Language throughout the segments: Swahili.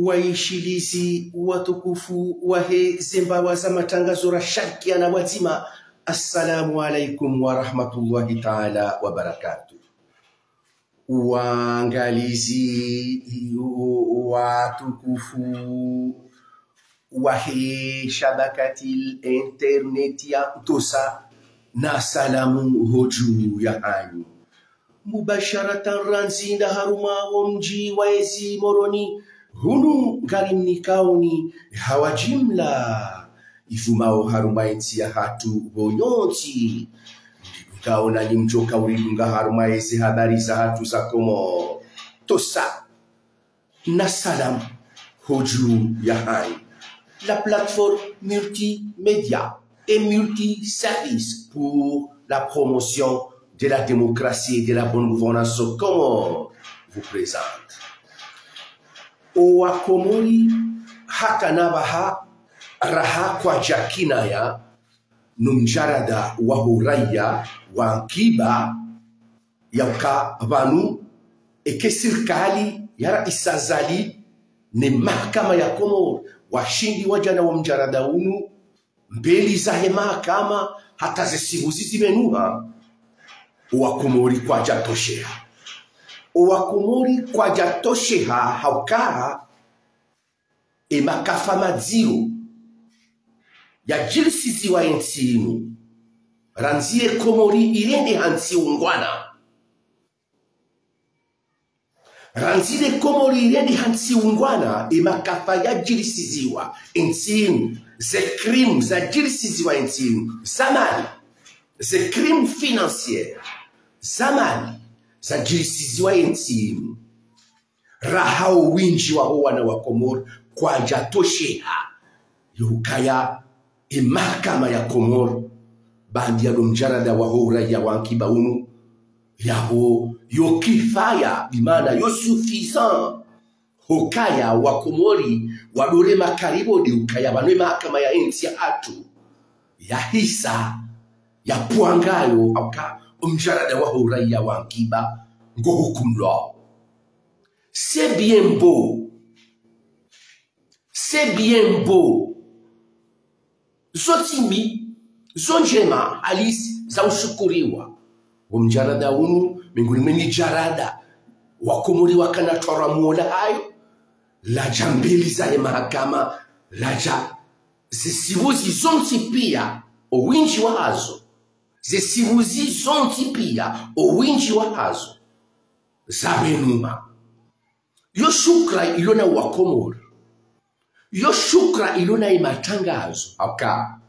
Waishilizi watukufu wahe zembawa za matangazo rashaki na wazima. Assalamu alaikum wa rahmatullahi ta'ala wa barakatuh. Waangalizi watukufu wahe shabakatil internet ya tosa na salamu hoju ya anyu mubasharatan ranzinda haruma wa mji wa ezi moroni hunu ngarimni kauni hawajimla ifumao haruma enzi ya hatu bonyonti kaona ni mjoka uridunga haruma ezi habari za hatu za Comores tosa na salamu hoju ya hai la plateforme multimédia et multiservice pour la promotion de la démocratie et de la bonne gouvernance au Comores vous présente. Owa Komori hakanabaha raha kwa jakinaya numjarada wa huraya wa kiba yauka vanu eke serikali yara isazali ni mahakama ya Comores washindi wajana wa mjarada unu mbeli za mahakama hata zisibuzi zimenuha. Owa Komori kwa jatosheha. Owa Komori kwa jatosheha haukaha makafa madziro ya jilisizi wa ensinu ranzie Komori irende hansi ungwana. Ranzile Komori irende hansi ungwana makafa ya jilisiziwa ensinu ze crimes za jilisiziwa ensinu zamani ze crimes financiers zamani za jilisiziwa ensinu rahao winji wa wana wa Comores kwa jatosheha yukaya mahakama ya Comores bandi ya lumjarada wa hura ya wankiba unu yaho yokifaya bimana yo suffisant hokaya wa Komori wadore makaribo di ukaya banwe mahakama ya enzi ya atu ya hisa ya puangayo auka umjarada wa hura ya wankiba ngo hukumlo. C'est bien beau. C'est bien beau. Zotimi, zonjema halisi za ushukuriwa. Umjarada unu minguni jarada wa Komori wakanatora muola hayo. Laja mbili za mahakama, laja zisibuzi zonti pia o winji wa hazo. Zisibuzi zonti pia o winji wa hazo. Zabenuma. Yo shukra ilona wa Comores. Yo shukra ilona matangazo aka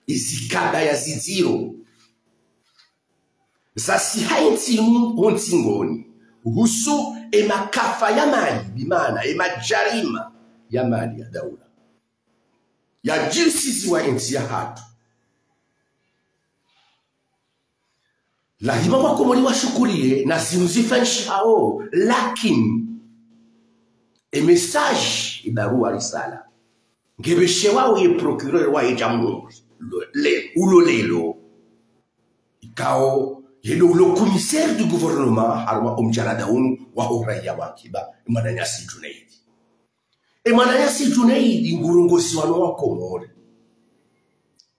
izikada ya ziziro zasi hainti hontingoni husu makafa ya mali bimana majarima ya mali ya daula ya jinsi wa enzi ya hatu lahima wa Komori wa shukurie na zinuzifanshi hao lakini message ibarua risala ngebeshe wao ye procureur wa jamhuri le ulolelo ikao yelo lo commissaire du gouvernement harwa umjarada unu wa uraya wa kiba mananyasi Djounaid mananyasi Djounaid ngurungosi wa Comores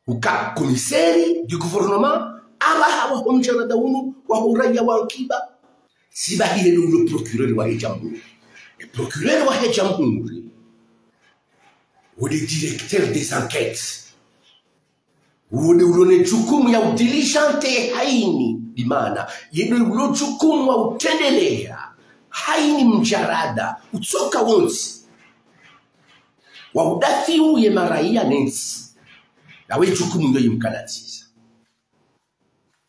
uka commissaire du gouvernement aba wa umjarada unu wa uraya wa kiba sibahi yelo lo procureur wa jamhuri. Le procureur wa jamhuri ou le directeur des enquêtes ou le jukumu ya diligente haini bimana yeno lo jukumu wa utendelea haini mjarada utsoka wonsi wa udafi uye maraia nensi na we jukumu yoyi mkanatiza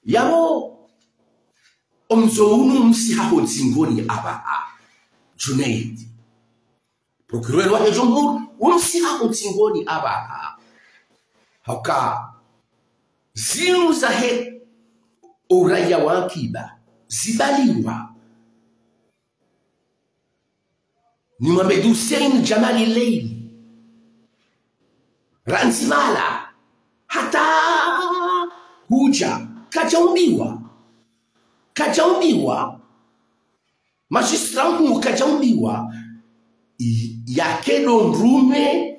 yabo omzo unu msi haho nzingoni abaha Djounaid procureur wa jamhuri umsi hapo tingoni abaha hauka zinu za he uraya wa kiba zibaliwa ni Mohamed Hussein Jamali Leili ranzimala hata huja kajaumbiwa magistrat kajaumbiwa yake ndrume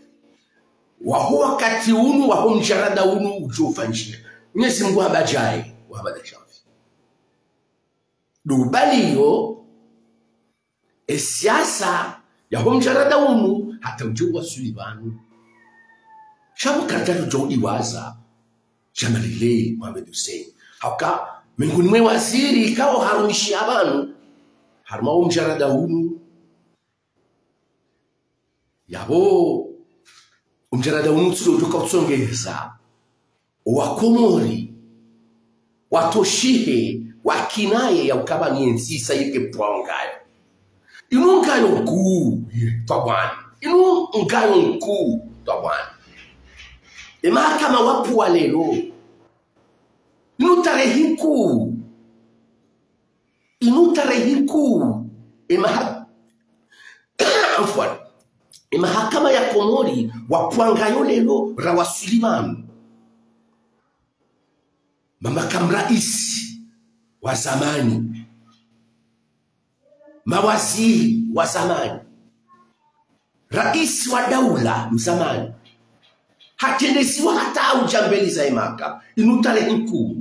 waho wakati unu waho mjarada unu ujofanjia Mwenyezi Mungu habajaye wahabadashafi dubaliyo siasa yaho mjarada unu hata ujowa Sulivanu shabu katatu jo iwaza Jamalile Mohamed Hussein hauka minguni mwe waziri kao harumishi abantu haruma mjarada unu yabo umjarada unu tuzojuka utsongeza wa Komori watoshihe wakinaye ya ukaba niensisa yike pwangayo inu ngayo nkuu tabwana inu ngayo nkuu tabwana mahakama wapu wa lelo inu tarehe kuu mahakama ya Komori wapwangayo lelo rawa Suleiman makamu rais wa zamani mawaziri wa zamani rais wa daula mzamani hatendesiwa hata ujambeli za imaka inu tarehe kuu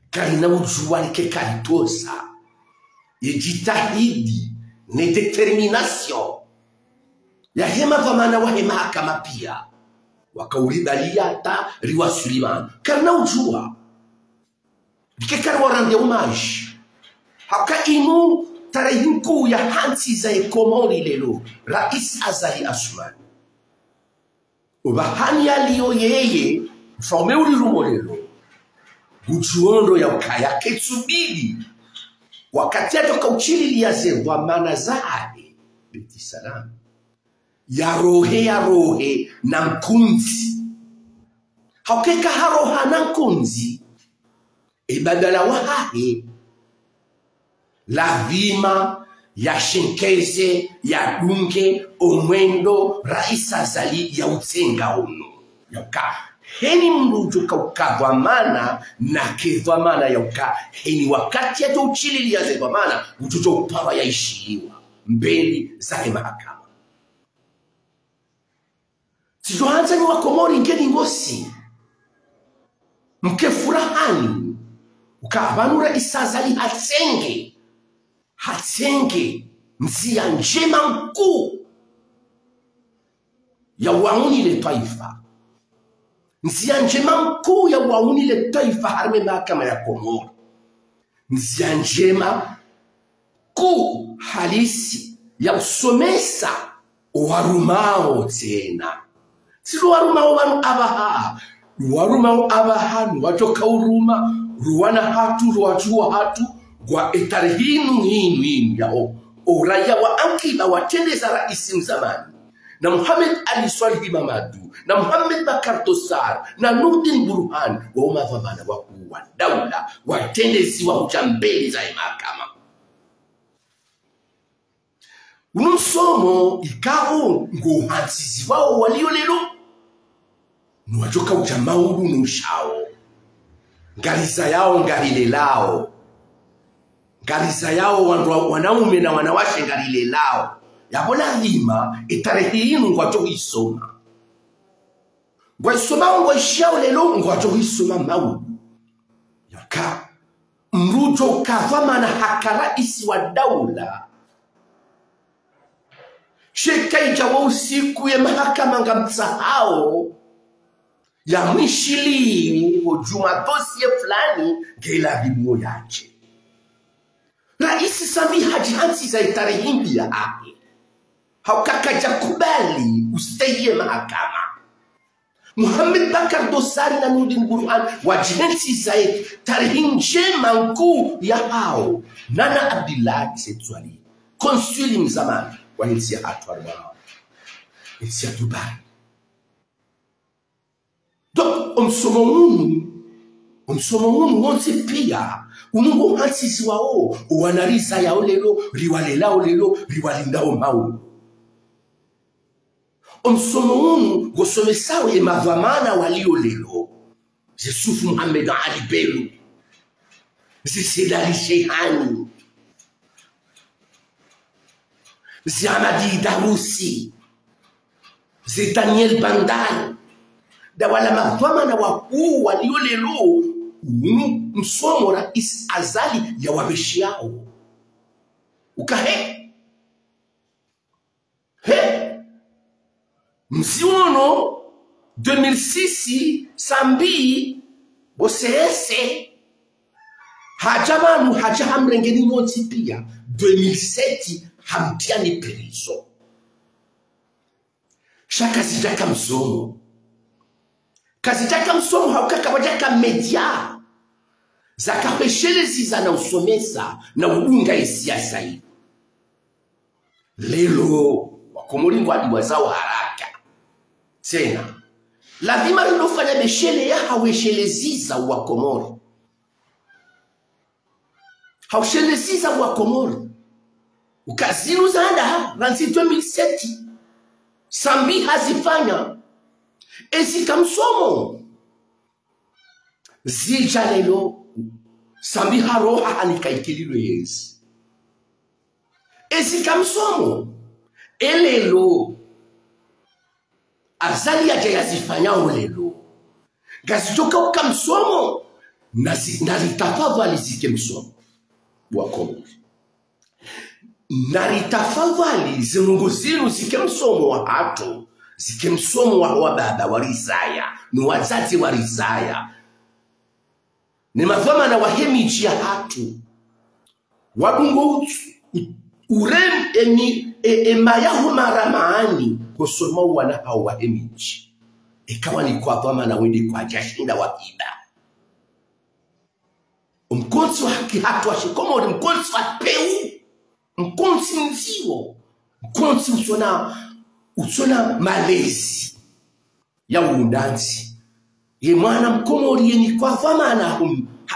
karina ujuwalike karitosa yejitahidi ne determination ya hema vamana wa mahakama pia wakauribalia hata riwa Suleiman karina ujua dikekari warande umaji haka inu tarehe kuu ya hansi za Komori lelo rais Azahi Asumani ubahani aliyo yeye mfaume ulirumo lelo gujuondo ya ukaya ketsubili wakati atoka uchili liyaze wa mana zahe beti salam ya rohe na mkunzi haukeka haroha na mkunzi ibadala wahahe la vima ya shinkeze ya dunge omwendo rais Azali ya utsenga uno yauka heni mrujo kaukadwa mana na kedwa mana yauka heni wakati ya uchili ya zedwa mana utujo upawa ya ishiwa mbeli za mahakama sijohanza ni wa Komori ngeni ngosi mke furahani ukabanu rais Azali hatsenge mzia njema mkuu ya waunile taifa nzia njema mkuu ya waunile taifa harme mahakama ya Komori nzia njema kuu halisi ya usomesa warumao tena silu warumao wanu abaha warumao abaha nuwajoka uruma ruwana hatu ruwajua hatu kwa etarihinu hinu yao oraya wa ankiba watendeza rais mzamani na Muhammad Ali Swalihi Mamadu na Muhammad Bakar Tosar na Nurdin Burhan wa umavamana wa daula watendezi wa ujambeli za mahakama unumsomo ikao nguhansizi wao walio lelo nuwajoka ujamaudu nushao ngariza yao ngarile lao ngariza yao wanaume na wanawashe ngarile lao yabona hima itarehe inu ngwajo isoma ngwa isoma ngwa ishao lelo ngwajo isoma mawu yaka mrujo kavama na hakara isi wa daula shekaija wa usiku ya mahakama ngamsahao ya mwishili ujumadosi ya fulani gela bimu yache rais Sambi hajihansi za itarehimbi ya ahe haukakaja kubali ustaye mahakama Muhammad Bakar Dosari na Nurdin Burhan wajihansi za itarehimjema mkuu ya hao Nana Abdullah Setwali konsuli mzamani wa nchi ya Atwarwa nchi ya Dubai donc umsomo wonse pia umungu hansisi wao wanariza yao lelo riwalelao lelo riwalindao mau umsomo gosomesao ye mavamana walio lelo Yusuf Muhammad Ali Bello Zidali Shehani zi Amadi Darusi, zi Daniel Bandal, da wala mafama na wakuu walio lelo msomo rais azali ya wabeshi yao. Ukahe mziono 2006 Sambi bosese hajamanu hajahamrengeni nyoti pia 2007 hamtiani prison shaka zijaka msomo kazitaka msomo haukakabajaka media zakapeshelezi za na usomesa na udunga isiasa hii lelo wakomori wadi wazao haraka tena lazima linofanya beshele ya hawesheleziza wakomori hawesheleziza wakomori ukazilu zanda ranzi 2007 Sambi hazifanya ezika msomo zija lelo Sambi haroha hanikaikililo yezi ezika msomo elelo azali ya yazifanya olelo gazijoka ukamsomo naritafavali zike msomo wakomori naritafavali zinunguziru zike msomo wa hatu zike msomo wa baba wa Rizaya ni wazazi wa Rizaya ni mafama na wahemiji ya hatu wabungo urem emayahu maramaani kusoma wana hao wahemiji ikawa ni kwa fama na wende kwa jashinda wakiba mkonsi wa haki hatu wa shikomori mkonsi wa peu mkonsi mziwo mkonsi usona malezi ya uundanzi ye mwana mkomori ye ni kwa fama na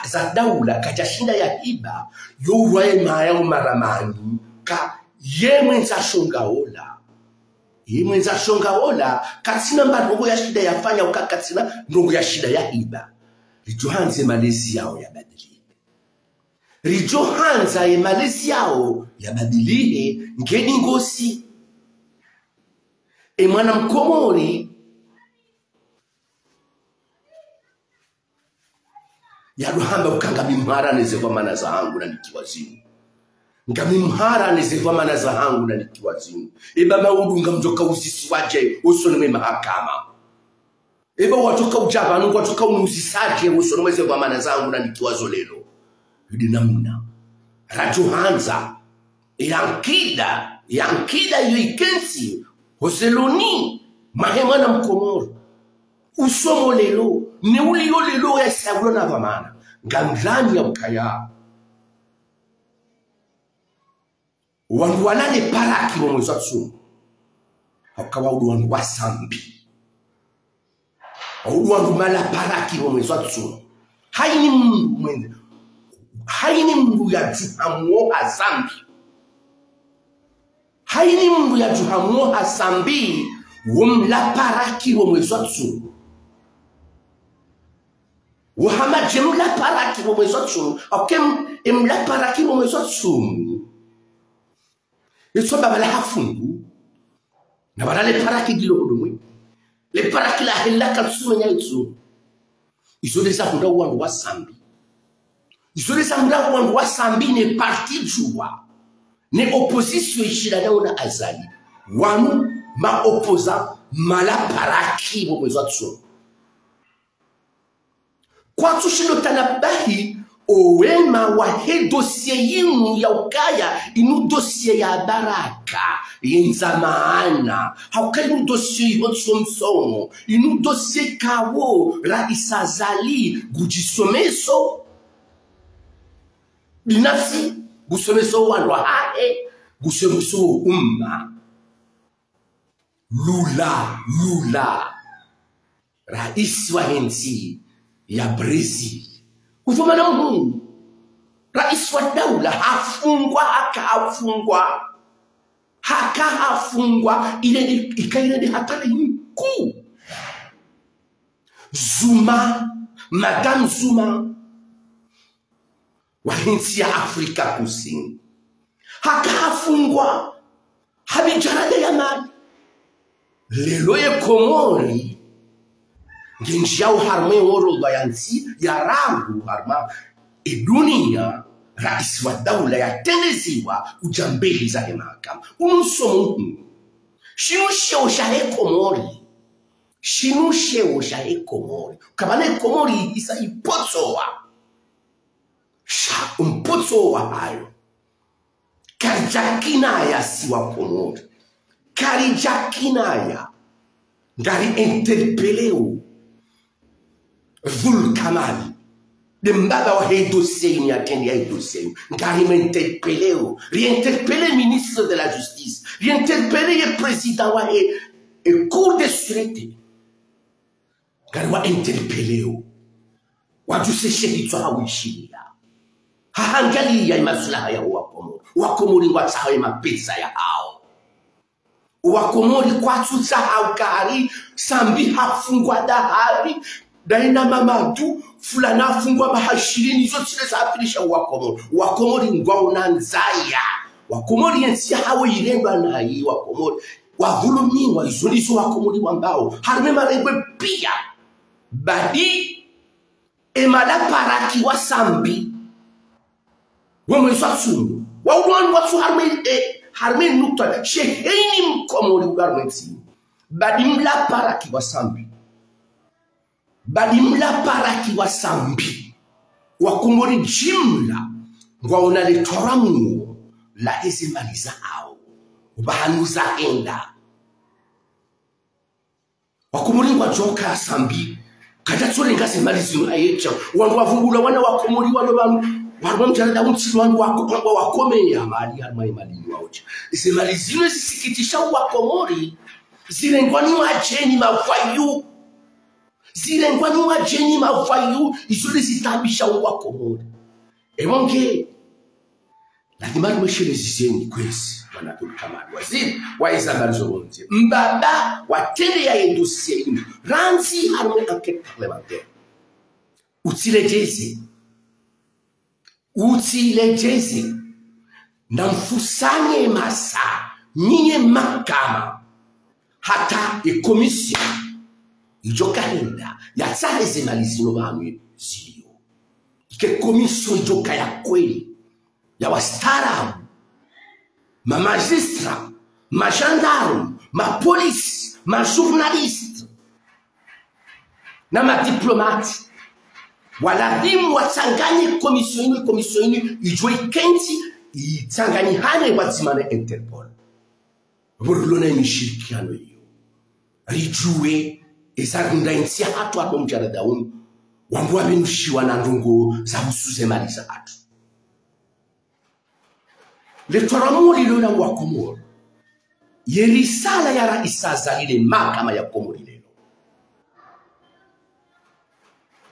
za daula kajashinda ya hiba yuwa ye maya umaramani ka ye mwenza shongaola katina mba nungu ya shida ya fanya uka katina nungu ya shida ya hiba rijohanze malezi yao ya badilihe rijohanza ye malezi yao ya badilihe ngeni ngosi mwana mkomori yaruhamba ukangamimuhara nezekwa mana za hangu na nikiwazimu ngamimuhara nezekwa mana za hangu na nikiwazimu baba udunga mjoka usisi waje usonwe mahakama eba watoka ujabanu watoka unuzisaje usonwe zekwa mana za hangu na nikiwazo lelo yudi namuna rajuhanza yankida yoikensi hoseloni mahemana mkomoro usomo lelo ni ulio lelo ya sablo na vamana ngandani ya mkaya wandu wanane paraki wa mwezi wa tsumu hakawa udu wandu wa Sambi udu wandu mala paraki wa mwezi wa tsumu haini mungu ya juhamuo ha Sambi haini mungu ya juhamuo ha Sambi wumla paraki wa mwezi wa tsumu wahama jemla paraki wa mwezi wa tsumu aukem imla paraki wa mwezi wa tsumu Yeso baba la hafungu na bala le paraki dilo kudumwe le paraki la hela kalsume nya itsu iso desa kunda wandu wa Sambi iso desa kunda wandu wa Sambi ne parti juwa ne opposition ishira na una azali wanu ma opposa mala paraki wa mwezi wa tsumu kwa tushino tanabahi owema wa he dossier yinu ya ukaya inu dossier ya baraka yenza maana hauka inu dossier yotsomsomo inu dossier kawo raisa zali gujisomeso binafsi gusomeso wanwa hae gusomeso umma lula rais wa hensi ya Brazil ufumana mungu rais wa daula hafungwa ile ikaile ni hatari mkuu Madame Zuma wa nchi ya Afrika Kusini hafungwa habijana de yamani lelo ye Komori nginjao harme woro bayansi ya rangu harma dunia rais wa daula ya teneziwa ujambeli za mahakama umsomo shinu sheo shahe Komori shinu sheo shahe Komori kabane Komori isa ipotsowa sha umpotsowa hayo karijakinaya siwa Komori karijakinaya ngari interpeleo vulkamali de mbaba wa he dossier ni atendi ya dossier ngari m'interpeleo réinterpeller ministre de la justice réinterpeller le président wa e cour de sûreté ngari wa interpeleo watu seshehitwa hawishiria haangali ya maslaha ya Wakomori watawe mapesa ya hao Wakomori kwatu za haukari Sambi hafungwa dahari daina mamadu fulana hafungwa mahashirini zote zile za afirisha Wakomori ngwao na nzaya Wakomori yensi hawe irendwa na hii Wakomori wavulumiwa izolizo Wakomori wambao harme maregwe pia badi emala paraki wa Sambi wameswa sunu wauwan watu harme nukta sheheni Mkomori ugarweti badimla paraki wa Sambi badimla paraki wa Sambi Wakomori jimla ngwaona letoramu la ezimaliza hao ubahanuza enda Wakomori wajoka Sambi kajatsore ngase malizino ayecha wandu wavumbula wana Wakomori wano banu warumjana unchi wandu wakomea mali harmai mali waocha ise mali zino zisikitisha Wakomori zilengwani wajeni mafayu zilengwani wajeni mafayu izuri zitabisha Wakomori ebonge lazima tumeshele ziseni kwezi wanatulkamani waziri waiza Habarizacomores mbaba watende ya dossier ino ranzi harmai enquête parlementaire utilejeze na mfusanye masa nye mahakama hata komisio ijokaenda ya tsaheze malizino bamwe ziliyo ike komisio ijoka ya kweli ya wastarabu ma magistrat ma gendarme ma police ma journaliste na ma diplomate waladimu watsanganye komisio ini ijwe kenti itsanganye hane watimane Interpol burulona imishirikiano hiyo rijue esarunda insi hatu hapo mjara daunu wambua benushiwa na ndungo za usuze mali za hatu letoramuri lona Wakomori yerisala ya raisaza ile mahakama ya Komori lelo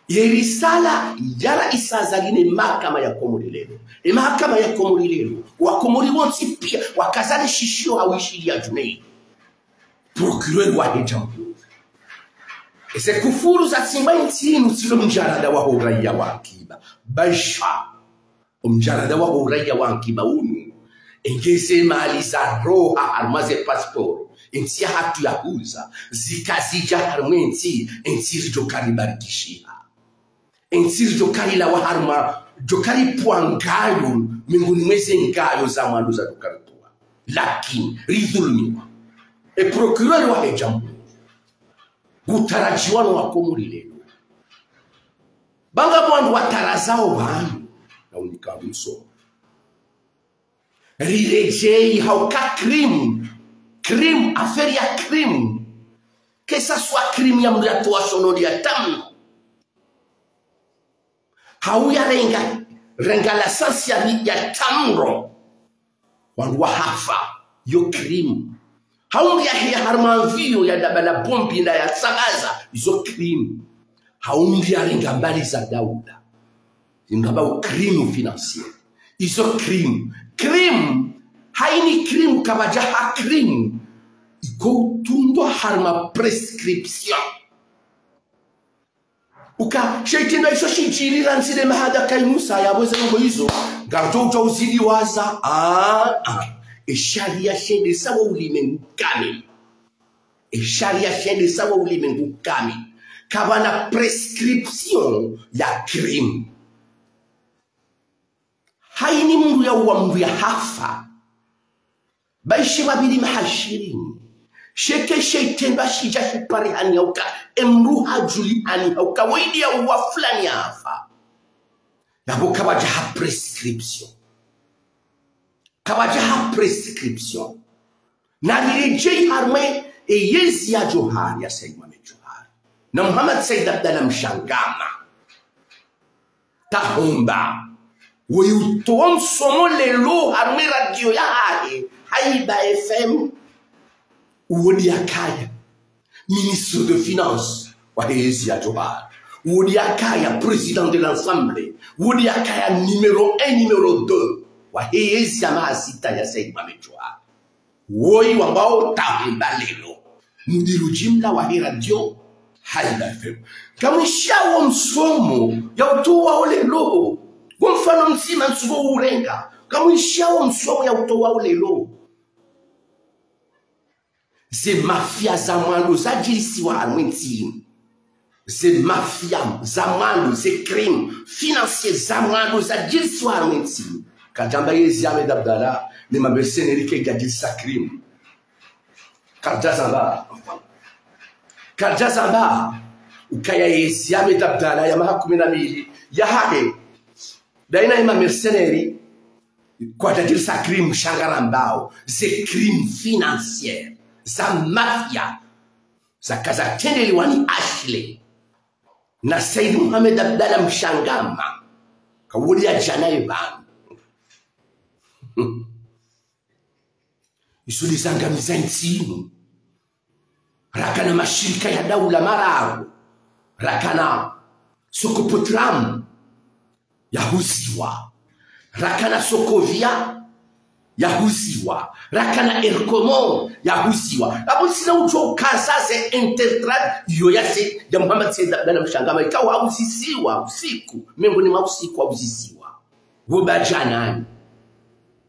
yerisala yara isaza ile mahakama ya Komori lelo mahakama ya Komori lelo Wakomori wonsi pia wakazale shishio hawishiri ya Djounaid procureur wa hejambu ese kufuru za simba intinu silo mjarada wa uraia wa akiba basha mjarada wa uraia wa akiba unu engeze mali za roha armaze passport intia hatu ya huza zikazija harmenti intiri jokari barikishia intiri jokari la waharma jokari puangayo minguni mweze ngayo za mwandu za dokaritua lakini ridhulumiwa procureur wa hejambu gutarajiwano Wakomori lelo banga mwandu watarazao wanu na unikabuso rilejei hauka crime affaire ya crime que ça soit crime ya mdu ya toa sonori ya tamu hauya renga la sansia ya tamro wandu wa hafa yo crime haumri ya harmanvio ya dabala bombi na ya sagaza izo crime haumri ya ringambali za daula ingaba crime financier izo crime haini crime kabajaha crime iko tundo harma prescription uka shaitina iso shinjiri ransile mahada kai Musa ya weze ngo izo garjo uzili waza e sharia shende sawa ulimwengu kamili. E sharia shende sawa ulimwengu kamili. Kabana prescription ya crime. Haini mungu ya uambu ya hafa. Baishe wabili mahashirini. Sheke sheitemba shija shipari hani hauka. Emruha juli hani hauka. Waidi ya uwaflani ya hafa. Yabo kawajaha prescription. Kawajaha prescription. Na nirejei harme e yezi ya johari ya Sayyid Muhammad Johari. Na Muhammad Sayyid Abdallah mshangama. Tahomba. Weyutoa msomo lelo harme radio ya Haiba FM. Uodi akaya. Ministre de Finance. Wahezi ya Johari. Uodi akaya président de l'Assemblée. Uodi akaya numéro 1, numéro 2. Wahezi ya maasita ya Sayyid Muhammad Johari. Woi wambao tahomba lelo. Mudiru jimla wahi radio Haiba FM. Kamwishawo msomo ya utoa ole lo. Kwa mfano mzima msugo urenga. Kamwishawo msomo ya utoa ole lo. Ze mafia za mwandu za jilisiwa alwenti. Ze mafia za mwandu, ze crime financier za mwandu za jilisiwa alwenti. Kajamba yezi Ahmed Abdallah ni mamerceneri ke jilisa crime. Karjazamba ukaya yezi Ahmed Abdallah ya maha 12 ya hake daina ima mercenary kwa tajiri sa crime shangarambao ze crime financier za mafia za kazatende liwani Ashley na Sayyid Muhammad Abdallah mshangama kawuli ya janaye banu isuli zangamiza nchini rakana mashirika ya daula mararu rakana Sokopotramu yahuziwa rakana Sokovia yahuziwa rakana Erkomon yahuziwa abo sina ujo kazaze intertrad yoyase ya Muhammad Sayyid Abdallah mshangama ikawa hauzisiwa usiku miongoni mwa usiku hauzisiwa wobajanani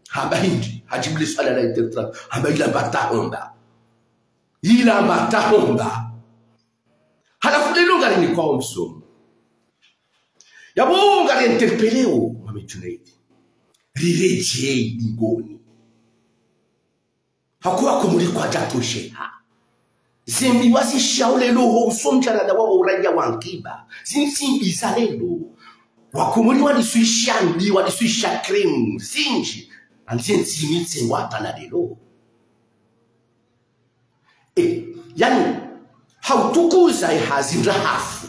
habaindi hajibili swala la intertrad habaila batahonda ila batahonda halafu lelo ngari ni kwa msomo yabo ngari interpeleo mame Djounaid rirejei ngoni hakuwa kumuri kwa jatosheha zimbi wasi shaule loho usomjara da wao uraja wankiba zinsimbi zalelo wakumuri wali suishandi wali suisha kremu zinji anzenzi mitse wata na lelo yani hautukuza hazinra hafu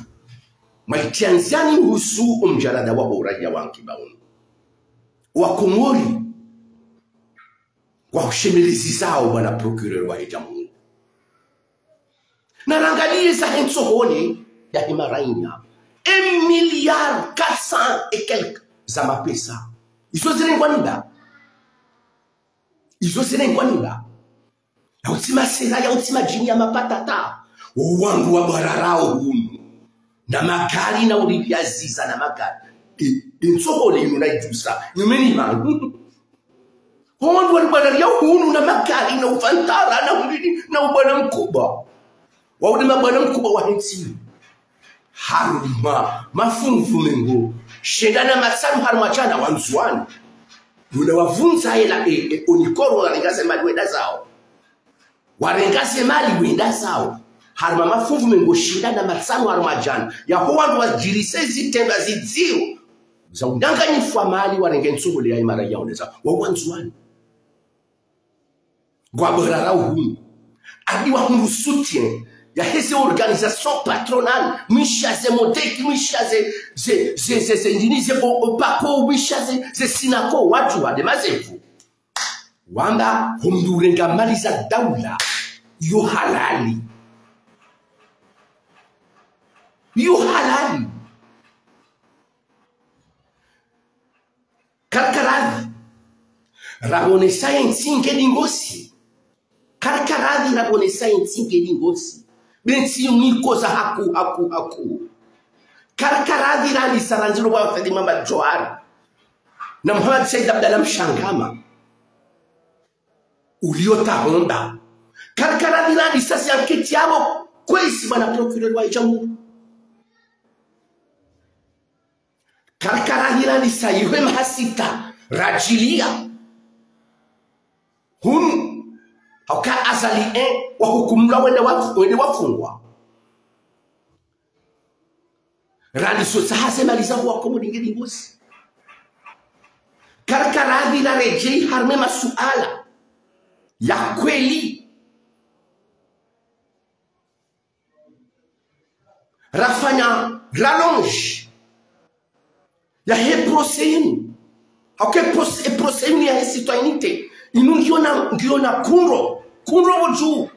maitianziani husu umjarada wa uraja wankiba wa Komori kwa ushemilizi zao bwana procureur wa jamhuri na rangalie za henso honi ya himarainya 1 milliard 400 et quelques za mapesa izo zile ngwanimba ya utima sera ya utima jini ya mapatata wangu wa bararao hunu na makali na ulivya ziza na makali insohole inunaitusa nyumeni mangu wangu wa bararao hunu na makali na ufantara na ulini na ubana mkubwa waudima bwana mkubwa wa henti haruma mafungu mengo shedana matsamu harumachana wanzuani yule wavunza hela onikoro warengase mali wenda zao warengase mali wenda zao haruma mafungu mengo shedana matsamu harumachana ya wandu wajirisezi tenda zidziro za undanga nyifwa mali warenge nsugule ya imara ya ondeza wawanzuani kwa barara uhunu adiwa hunu soutien ya hese organisation patronale mishaze modeki mishaze ze ndinize opako mishaze ze sinako watu wa demazevu wanda humdurenga mali za daula yo halali karkaradhi rabone science ngedingosi karkaradhi rabone science ngedingosi bensi mikoza haku karkaradhi rali saranjiro wa Sayyid Muhammad Johari na Muhammad Sayyid Abdallah mshangama uliota honda karkara dilani sasa anketi yabo kwesi bana procureur wa jamhuri karkara dilani sayiwe mahasita rajilia hauka azali wa hukumla wende wafungwa rani so sahase maliza wa komori ngeni ngosi karkara dilani rejei harme masuala ya kweli rafanya rallonge ya he procès ok procès ya citoyenneté inungiona kunro wujuu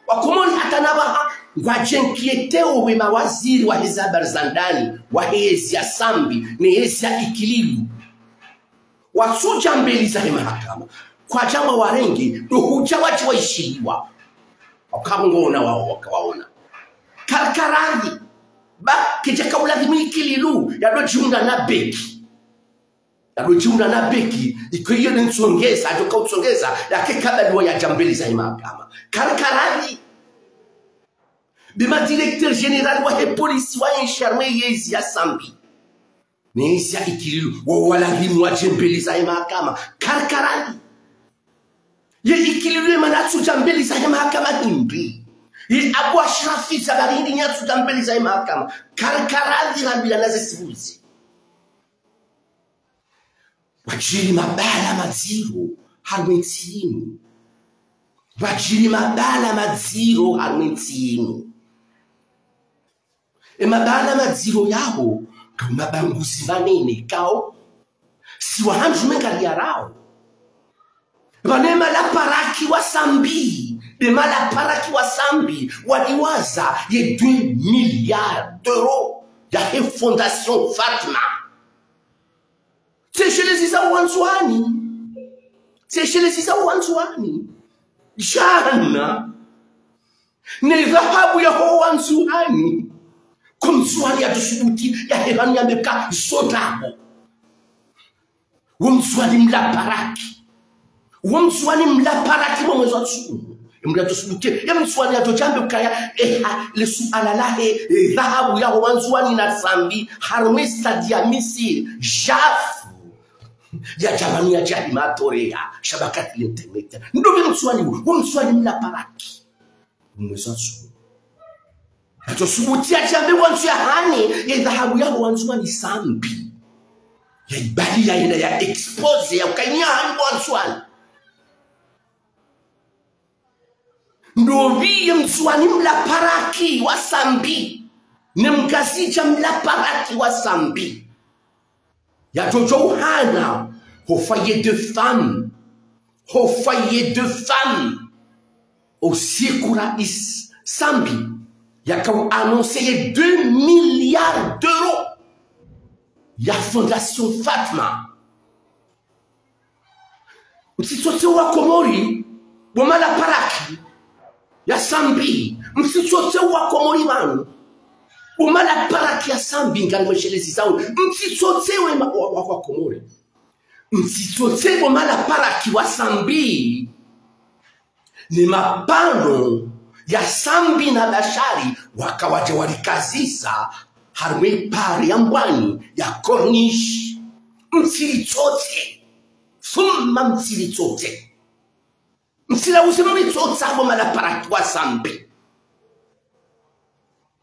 wakomoni atanabaha ngwajenkiete uwe mawaziri wa hizi habari za ndani wa hezi ya Sambi ni hezi ya Ikililu wasuja mbeli za mahakama kwa jama warengi uhuja wachi waishiliwa wakabungona wao wakawaona karkarani ba kijaka uladhimi Ikililu yadojiunga na beki ikoyo ntsongeza ajoka utsongeza yake kabaliwa ya jambeli za mahakama karkarani bima directeur général wa police wa insharme yezi ya Sambi nezi ya Ikililu wala rimwa jambeli za mahakama karkarani ye Ikililu manatsu jambeli za mahakama himbi ye Abu Ashrafi za barindi nyatsu jambeli za mahakama karkarani rambila naze sibuzi wajiri mabala maziro harwentini wajiri mabala maziro harwentini mabala maziro yaho kama bangusi banene kao si wahanju mengalia rao banema la paraki wa Sambi bema la paraki wa Sambi waliwaza ye 2 milliards d'euros ya he fondation Fatma. C'est chez les Isa Wanzwani. Jana. Ne dhahabu ya ho Wanzwani. Kumzwani ya tusubuti ya hevani ya meka sodabo. Wumzwani mla paraki. Wumzwani mla paraki mwemwezo atsumu. Mla tusubuti ya mzwani ya tojambe ukaya lesu alalahe dhahabu ya ho Wanzwani na Sambi harumesta diamisi jafu. Ya jamani ya jahima torea shabakati internet ndo mswali mla paraki mwezasu ato subutia jambe wanzu ya hani ya dhahabu yao wanzu ni Sambi ya ibadi ya ina ya expose ya ukainia hani wanzu ndo vi mswali mla paraki wa Sambi ne mkasija mla paraki wa Sambi ya jojo hana au foyer de femmes au Sikura is Sambi ya quand annoncé 2 milliards d'euros ya fondation Fatma msitsote wa Komori bomala paraki ya Sambi msitsote wa Komori banu umala paraki ya Sambi ngalmeshelezi zao msitsote wa Komori msitsote umala paraki wa Sambi ni mapano ya Sambi na Bashari wakawaje walikazisa harwe pari ya mbwani ya Corniche msitsote fumma msitsote msila usemitsotsa umala paraki wa Sambi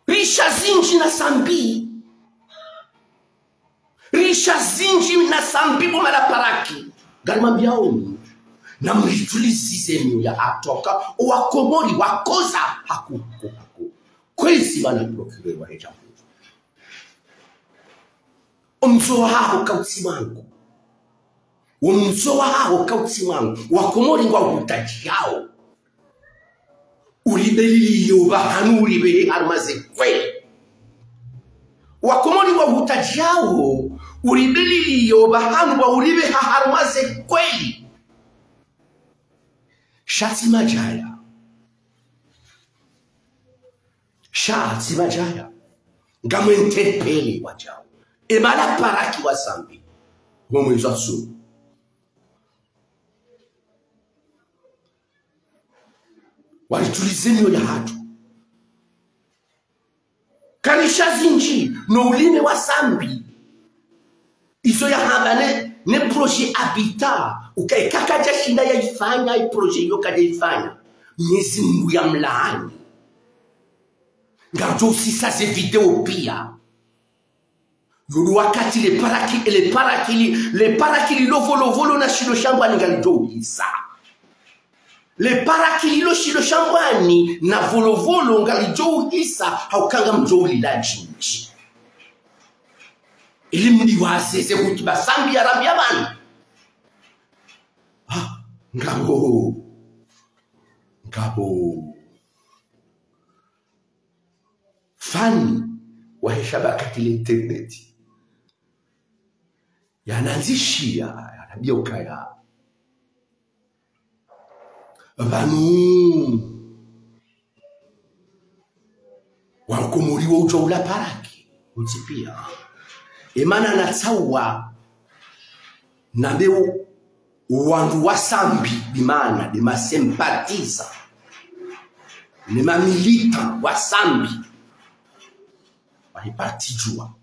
Risha zinji na Sambi. Risha zinji na Sambi bumala paraki. Garimambia omi. Na mritulizi zenu ya atoka. Uwa Komori wakoza haku. Kwezi wana procureur wa jamhuri. Umzoa hao kauti wangu. Umzoa hao kauti wangu. Wakomori ngwa utaji hao. Ulibeli yoba hanu ulibeli harmaze kweli. Wakomoni wa utajao ulibeli yoba hanu wa ulibe harmaze kweli. Shati majaya. Ngamwente peli wajao. Emala paraki wa Sambi. Mwemwezo su. walitulize mioyo ya hatu karisha zinji no ulime wa Sambi iso ya hambane ne projet habitat ukaikaka jashinda ya ifanya i projet yo kaja ifanya Nyezi Mungu ya mlaani ngajo sisa ze video pia yulu wakati le parakili lovolo na shilo shambani ngalijo isa le parakili lo shilo shambani na volovolo ngalijo isa haukanga mjoli la jinji ili mdi wasese kutuba Sambi Arabia bani ngabo fani wa shabakati internet yananzishia yanabia ukaya banu wakomori wa ujoula paraki utipia emana na tsawa nabeo wandu wa Sambi dimana de masempatiza ne mamilita wa Sambi waipatijua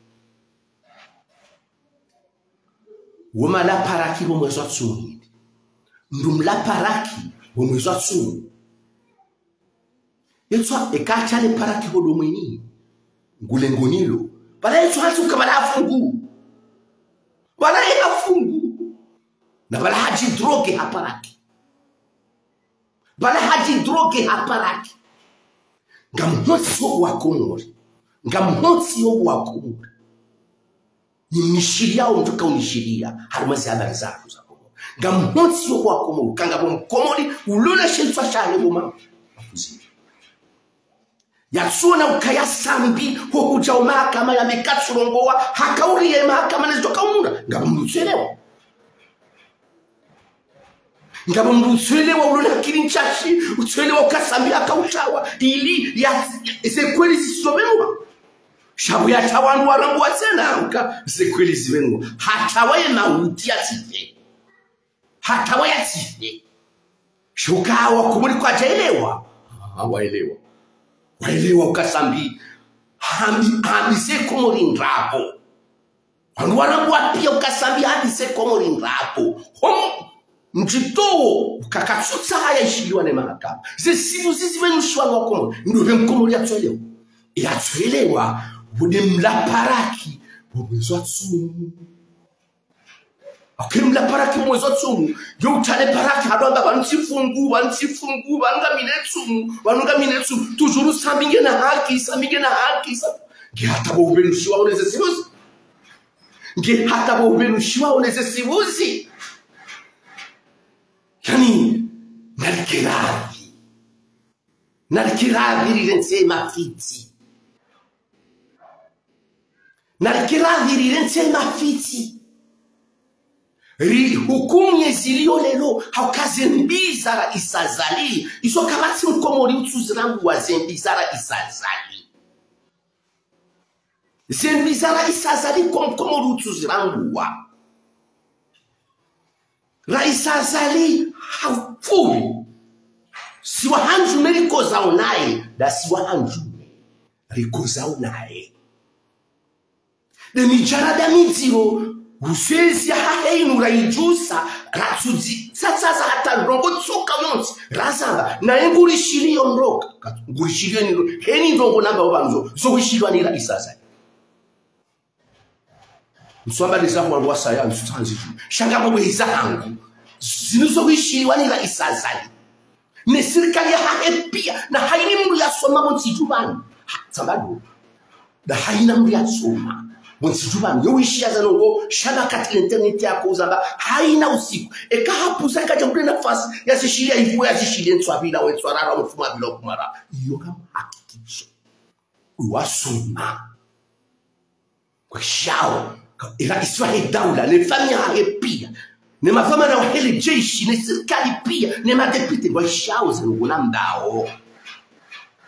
woma la paraki bo mwezo tsuni ndum la paraki bo mwezo tsuni yetswa ekacha le paraki bo domeni ngulengonilo bala yetswa hatu kabala afungu bala afungu na bala haji droge haparaki bala haji droge haparaki ngamuhotso wa Comores ngamuhotso wa Comores nishiria umtuka unishiria harumazi habari zako za Comores ngamuhotso wa Comores kanga bo Comores ulula shelfa shale boma yatsuna ukaya Sambi ho kuja mahakama ya mekatsurongowa hakauri ya mahakama nezoka umura ngabumutserewa ngabo mbutswelewa ulona kirinchashi utswelewa ukasambi akauchawa ili ya sekweli zisobenwa shabu ya tawandu warangu watsena uka sekweli zibenwa hatawaye mauti atife hatawaye atife shukawa kumuri kwa jaelewa waelewa ukasambi hamise Comores ndapo wandu warangu wapia ukasambi hamise Comores ndapo mjito ukakatsutsa haya ishiliwa ne mahakama zesibu zizimenushwa wa Comores ndobe Comores yatwelewa bude mla paraki mwezo tsumu akimla paraki mwezo tsumu yo utale paraki hadonga bantsifungu banga minetsumu banunga minetsumu tujuru Sambi na haki ngihata bo ubenushwa oneze sibuzi ngihata bo ubenushwa oneze sibuzi yani narikiravi rirense mafiti ri hukumye zilio lelo haukaze mbizara isazali iso kabati Comores utuzirangu wa zembizara isazali zembizara isazali Comores utuzirangu wa Raisa Zali hafui siwa hanjume rikoza unaye da siwa hanjume rikoza unaye de mijarada miziro usezi ya haheinu raijusa ratsuzi sasa hata rongo tsoka monsi razamba na engurishiri onroka ngurishiri niro heni rongo namba obanzo so wishirwa ni Raisa Zali mswamba leza kwa rwasa ya nsutanzi shanga mwe izangu zinuso wishiriwa ni Raisa Zali ne serikali ya haepia na haini mru ya soma monsijubani sabadu da haina mru ya soma monsijubani yo wishia zanongo shanga kati internet ya kuzamba haina usiku eka hapuza kaja mbre nafasi ya sishiria ifu ya sishiria nswabila wetswarara mfuma bila kumara iyo kama hakikisho uwasoma kwa shao ila Israeli daula ne famia haepia ne mafama na wahele jeshi ne serikali pia ne madepite wa shao zinulambao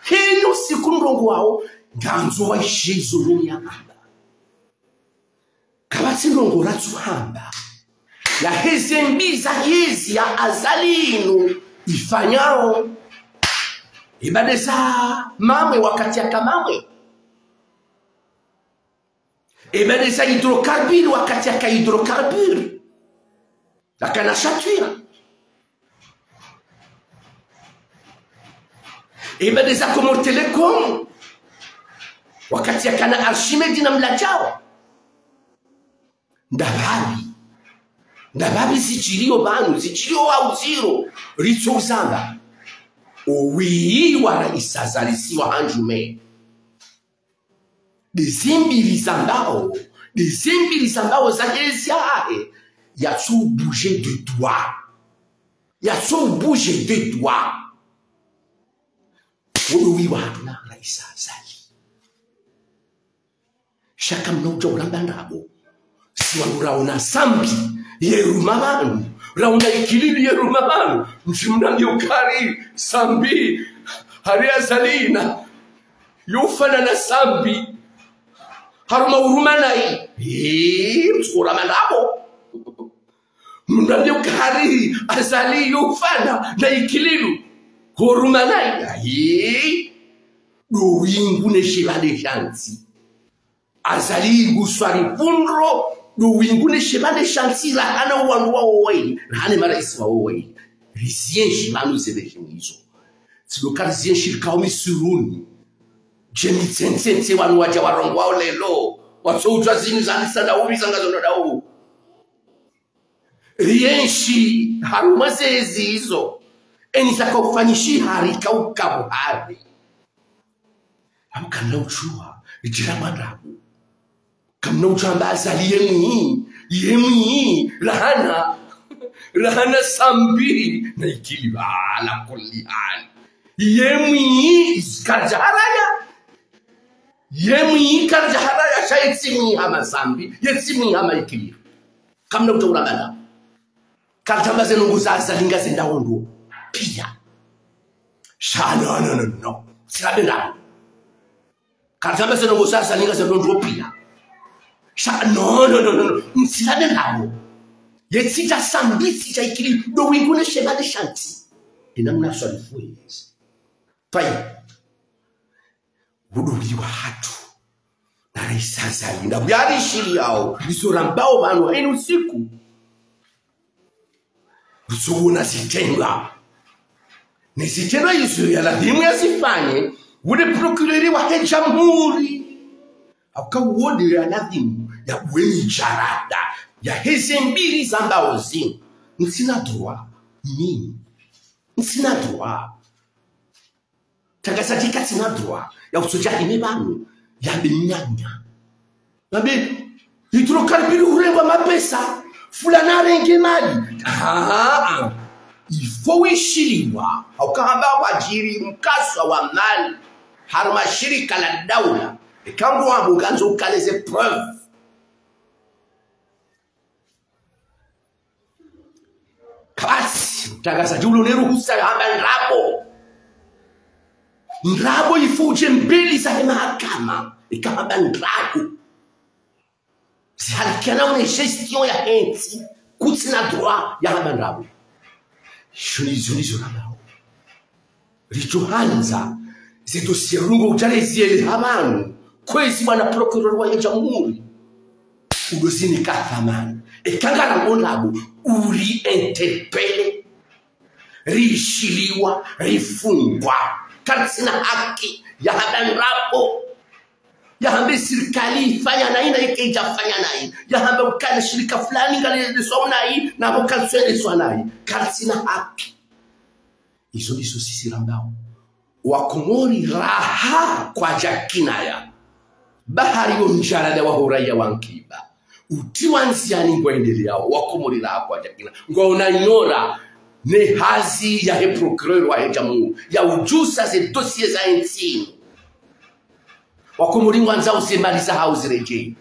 hino siku mrongo wao ganzo wa shizo rumya amba kabati mrongo ratu hamba ya heze mbiza hizi ya azalinu ifanyao Ibadeza mamwe wakati ya kamamwe. Ibadeza hydrocarbure wakati ya hydrocarbure. Lakana chatuira. Ibadeza Comores Telecom wakati ya kana Archimedi na mlachao. Ndababi zichilio banu, zichilio au zero, ritso zanga. Owi wara isazalisi wa hanjume. Dezimbili zambao za yeziae. Ya sou bouger de toi. Owi wara isazali. Shaka mnojo urambandabo. Siwangu rauna Sambi. Yerumabanu, rauna ikilili Yerumabanu, mshimnani ukari, Sambi, haria zalina, yufana na Sambi, haruma urumanai, mskura mandabo, mnani ukari, azali yufana na ikililu, hurumanai, duwingu neshibade shansi, azali guswari fundro, do wingune shebane shansi la hana wanwa owei la hana maraisi wa owei rizien shibanu zedeshinizo tsiloka rizien shirikaomi suruni jemi tsense wanu waja warongwa olelo watso utwa zinu zanisa da ubi zanga zono da u rienshi haruma zezizo enisa kufanyishi harika ukabuhari amkana uchua ijiramandabu kamna uchamba azali yemwi lahana Sambi na ikiliba ala kulli hal yemwi karjaharaya shaytsimi hama Sambi yetsimi hama ikiliba kamna uchurabana karjamba zenunguza azalinga zendawondo pia shana no sirabena karjamba zenunguza azalinga zendawondo pia no. Msilane nabo. Yetsija Sambi sija ikili do wingune shebade shanti. Inamna swali fuezi. Pai. Wuduli wa hatu. Na reisaza linda. Buyari shiri yao. Bisorambao banu haini usiku. Usuguna zitenga. Nezitenga yusuri ya lazimu ya zifanye. Wude prokureri wa jamhuri. Auka wode ya lazimu. Ya weni jarada. Ya hezembili zamba ozin. Nsina droit. Nsina droit. Tagasa tika sina droit. Ya usoja imebanu. Ya benyanya. Ya be. Hydrocarbure urewa mapesa. Fulana renge mali. Ifo wishiriwa. Haukahamba wajiri mkaswa wa mali. Haruma shirika la daula. Ekambo wa muganzo ukaleze preuve. Kasi, tagasa julo neruhusa hamba nrabo ifuje mbili za mahakama ikahamba nrabo zihalikiana una gestion ya enti kuti na droit ya hamba nrabo shunizo nabao richohanza zeto sirungo ujareziele habanu kwezi wana procureur wa jamhuri udosini kathamani ekangana ngolabo uri interpele rishiliwa rifungwa katsina haki ya habanrapo ya hambe serikali fanya na ina ikeja fanya na ina ya hambe ukale shirika fulani ngale sona hii na bokalswele sona hii katsina haki izo sisi rambao wa Comores raha kwa jakinaya bahari yo mjarada wa huraya wankiba utiwanziani ngwendelea wa Comores raha kwa jakina ngona ignora ne hazi ya he procureur wa jamhuri ya ujusa ze dossier za intime wa Comores ngwanza usemaliza hauzireje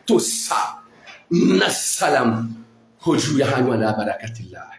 tosa na salam hoju ya hanwa na barakatillah.